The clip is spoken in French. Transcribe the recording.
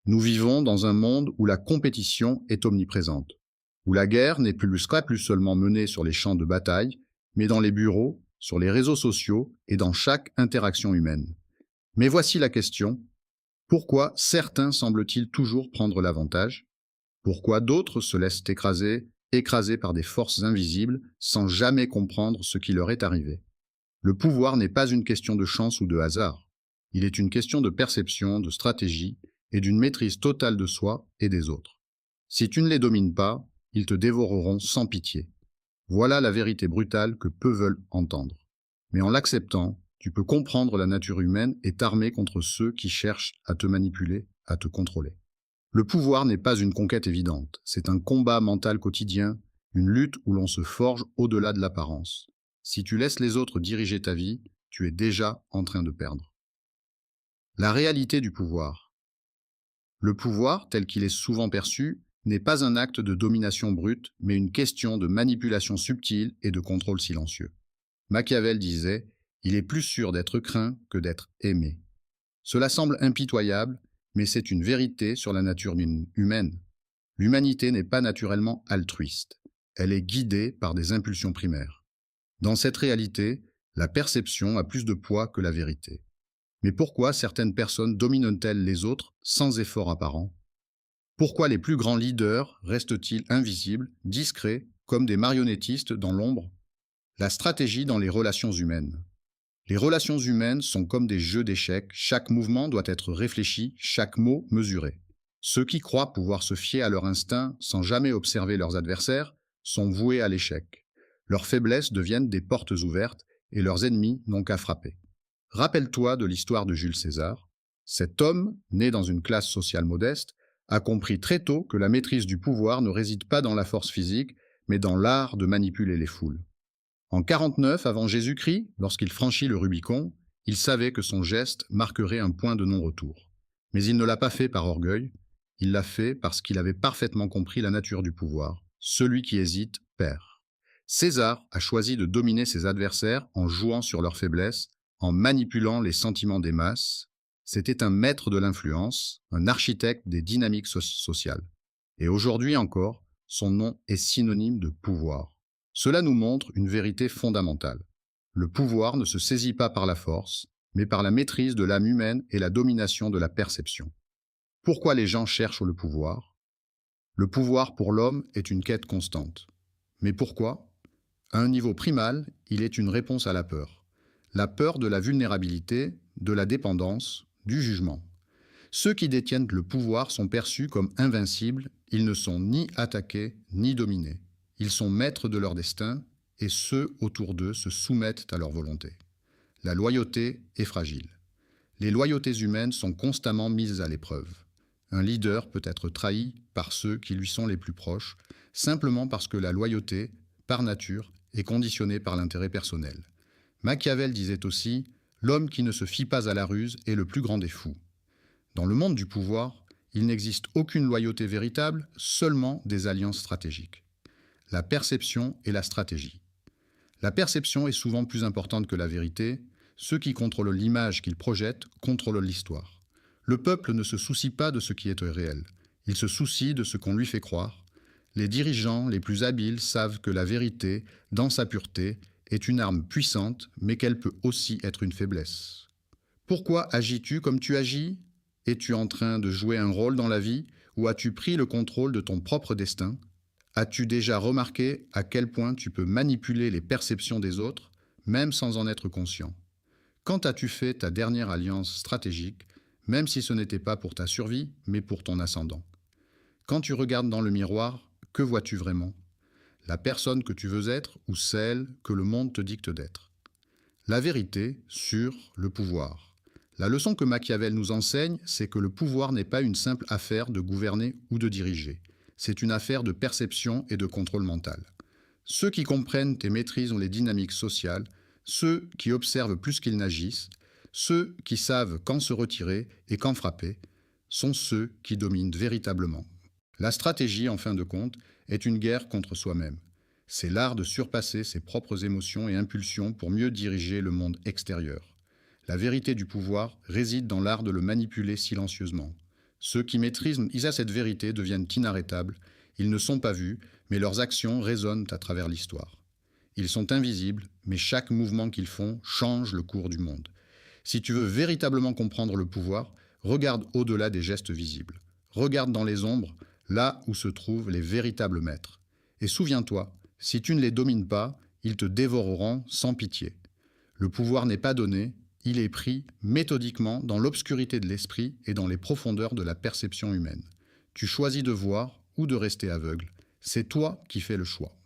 Nous vivons dans un monde où la compétition est omniprésente, où la guerre n'est plus seulement menée sur les champs de bataille, mais dans les bureaux, sur les réseaux sociaux et dans chaque interaction humaine. Mais voici la question: pourquoi certains semblent-ils toujours prendre l'avantage? Pourquoi d'autres se laissent écrasés par des forces invisibles, sans jamais comprendre ce qui leur est arrivé? Le pouvoir n'est pas une question de chance ou de hasard. Il est une question de perception, de stratégie et d'une maîtrise totale de soi et des autres. Si tu ne les domines pas, ils te dévoreront sans pitié. Voilà la vérité brutale que peu veulent entendre. Mais en l'acceptant, tu peux comprendre la nature humaine et t'armer contre ceux qui cherchent à te manipuler, à te contrôler. Le pouvoir n'est pas une conquête évidente, c'est un combat mental quotidien, une lutte où l'on se forge au-delà de l'apparence. Si tu laisses les autres diriger ta vie, tu es déjà en train de perdre. La réalité du pouvoir. Le pouvoir, tel qu'il est souvent perçu, n'est pas un acte de domination brute, mais une question de manipulation subtile et de contrôle silencieux. Machiavel disait « Il est plus sûr d'être craint que d'être aimé ». Cela semble impitoyable, mais c'est une vérité sur la nature humaine. L'humanité n'est pas naturellement altruiste. Elle est guidée par des impulsions primaires. Dans cette réalité, la perception a plus de poids que la vérité. Mais pourquoi certaines personnes dominent-elles les autres sans effort apparent? Pourquoi les plus grands leaders restent-ils invisibles, discrets, comme des marionnettistes dans l'ombre? La stratégie dans les relations humaines. Les relations humaines sont comme des jeux d'échecs, chaque mouvement doit être réfléchi, chaque mot mesuré. Ceux qui croient pouvoir se fier à leur instinct sans jamais observer leurs adversaires sont voués à l'échec. Leurs faiblesses deviennent des portes ouvertes et leurs ennemis n'ont qu'à frapper. Rappelle-toi de l'histoire de Jules César. Cet homme, né dans une classe sociale modeste, a compris très tôt que la maîtrise du pouvoir ne réside pas dans la force physique, mais dans l'art de manipuler les foules. En 49 avant Jésus-Christ, lorsqu'il franchit le Rubicon, il savait que son geste marquerait un point de non-retour. Mais il ne l'a pas fait par orgueil, il l'a fait parce qu'il avait parfaitement compris la nature du pouvoir. Celui qui hésite perd. César a choisi de dominer ses adversaires en jouant sur leurs faiblesses, en manipulant les sentiments des masses. C'était un maître de l'influence, un architecte des dynamiques sociales. Et aujourd'hui encore, son nom est synonyme de pouvoir. Cela nous montre une vérité fondamentale. Le pouvoir ne se saisit pas par la force, mais par la maîtrise de l'âme humaine et la domination de la perception. Pourquoi les gens cherchent le pouvoir? Le pouvoir pour l'homme est une quête constante. Mais pourquoi? À un niveau primal, il est une réponse à la peur. La peur de la vulnérabilité, de la dépendance, du jugement. Ceux qui détiennent le pouvoir sont perçus comme invincibles, ils ne sont ni attaqués ni dominés. Ils sont maîtres de leur destin et ceux autour d'eux se soumettent à leur volonté. La loyauté est fragile. Les loyautés humaines sont constamment mises à l'épreuve. Un leader peut être trahi par ceux qui lui sont les plus proches, simplement parce que la loyauté, par nature, est conditionnée par l'intérêt personnel. Machiavel disait aussi « L'homme qui ne se fie pas à la ruse est le plus grand des fous ». Dans le monde du pouvoir, il n'existe aucune loyauté véritable, seulement des alliances stratégiques. La perception et la stratégie. La perception est souvent plus importante que la vérité. Ceux qui contrôlent l'image qu'ils projettent contrôlent l'histoire. Le peuple ne se soucie pas de ce qui est réel. Il se soucie de ce qu'on lui fait croire. Les dirigeants les plus habiles savent que la vérité, dans sa pureté, est une arme puissante, mais qu'elle peut aussi être une faiblesse. Pourquoi agis-tu comme tu agis? Es-tu en train de jouer un rôle dans la vie ou as-tu pris le contrôle de ton propre destin? As-tu déjà remarqué à quel point tu peux manipuler les perceptions des autres, même sans en être conscient? Quand as-tu fait ta dernière alliance stratégique, même si ce n'était pas pour ta survie, mais pour ton ascendant? Quand tu regardes dans le miroir, que vois-tu vraiment? La personne que tu veux être ou celle que le monde te dicte d'être? La vérité sur le pouvoir. La leçon que Machiavel nous enseigne, c'est que le pouvoir n'est pas une simple affaire de gouverner ou de diriger. C'est une affaire de perception et de contrôle mental. Ceux qui comprennent et maîtrisent les dynamiques sociales, ceux qui observent plus qu'ils n'agissent, ceux qui savent quand se retirer et quand frapper, sont ceux qui dominent véritablement. La stratégie, en fin de compte, est une guerre contre soi-même. C'est l'art de surpasser ses propres émotions et impulsions pour mieux diriger le monde extérieur. La vérité du pouvoir réside dans l'art de le manipuler silencieusement. Ceux qui maîtrisent cette vérité deviennent inarrêtables. Ils ne sont pas vus, mais leurs actions résonnent à travers l'histoire. Ils sont invisibles, mais chaque mouvement qu'ils font change le cours du monde. Si tu veux véritablement comprendre le pouvoir, regarde au-delà des gestes visibles. Regarde dans les ombres, là où se trouvent les véritables maîtres. Et souviens-toi, si tu ne les domines pas, ils te dévoreront sans pitié. Le pouvoir n'est pas donné, il est pris méthodiquement dans l'obscurité de l'esprit et dans les profondeurs de la perception humaine. Tu choisis de voir ou de rester aveugle. C'est toi qui fais le choix.